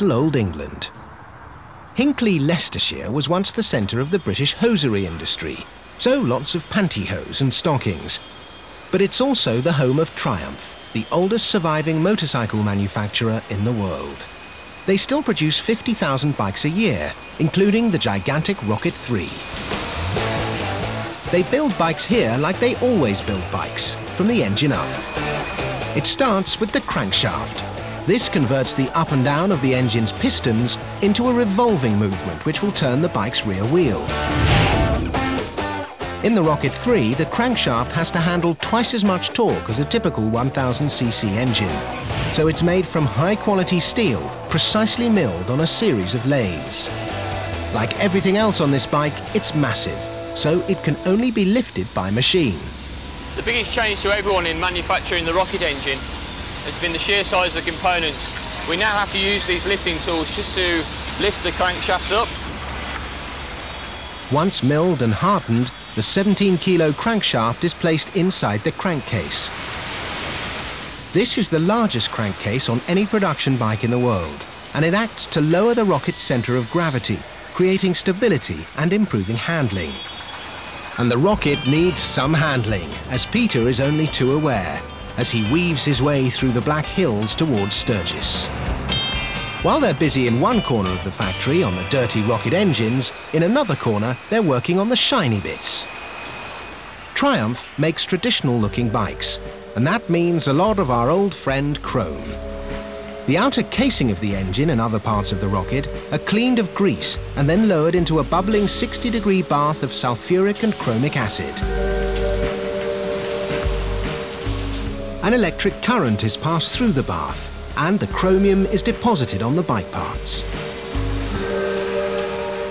Old England. Hinckley, Leicestershire was once the centre of the British hosiery industry, so lots of pantyhose and stockings. But it's also the home of Triumph, the oldest surviving motorcycle manufacturer in the world. They still produce 50,000 bikes a year, including the gigantic Rocket 3. They build bikes here like they always build bikes, from the engine up. It starts with the crankshaft. This converts the up and down of the engine's pistons into a revolving movement which will turn the bike's rear wheel. In the Rocket 3, the crankshaft has to handle twice as much torque as a typical 1000cc engine. So it's made from high-quality steel, precisely milled on a series of lathes. Like everything else on this bike, it's massive, so it can only be lifted by machine. The biggest change to everyone in manufacturing the Rocket engine has been the sheer size of the components. We now have to use these lifting tools just to lift the crankshafts up. Once milled and hardened, the 17-kilo crankshaft is placed inside the crankcase. This is the largest crankcase on any production bike in the world, and it acts to lower the Rocket's centre of gravity, creating stability and improving handling. And the Rocket needs some handling, as Peter is only too aware, as he weaves his way through the Black Hills towards Sturgis. While they're busy in one corner of the factory on the dirty Rocket engines, in another corner they're working on the shiny bits. Triumph makes traditional-looking bikes, and that means a lot of our old friend chrome. The outer casing of the engine and other parts of the Rocket are cleaned of grease and then lowered into a bubbling 60-degree bath of sulfuric and chromic acid. An electric current is passed through the bath, and the chromium is deposited on the bike parts.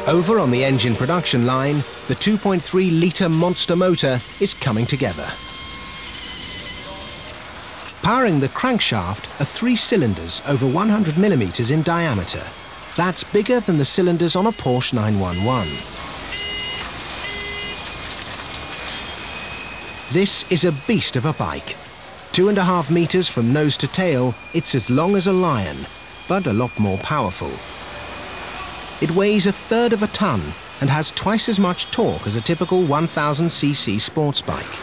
Over on the engine production line, the 2.3-litre monster motor is coming together. Powering the crankshaft are 3 cylinders over 100 millimetres in diameter. That's bigger than the cylinders on a Porsche 911. This is a beast of a bike. 2.5 meters from nose to tail, it's as long as a lion, but a lot more powerful. It weighs 1/3 of a ton and has twice as much torque as a typical 1000cc sports bike.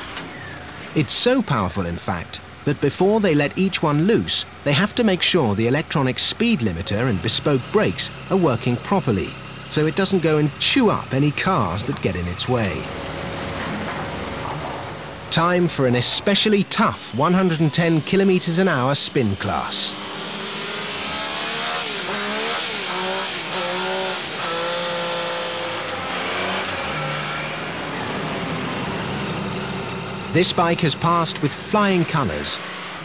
It's so powerful, in fact, that before they let each one loose, they have to make sure the electronic speed limiter and bespoke brakes are working properly, so it doesn't go and chew up any cars that get in its way. Time for an especially tough 110 kilometers an hour spin class. This bike has passed with flying colours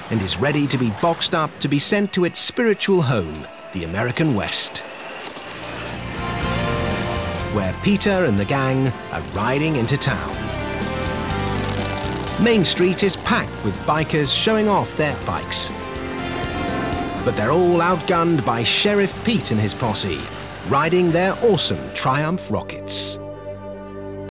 and is ready to be boxed up to be sent to its spiritual home, the American West, where Peter and the gang are riding into town. Main Street is packed with bikers showing off their bikes. But they're all outgunned by Sheriff Pete and his posse, riding their awesome Triumph Rockets.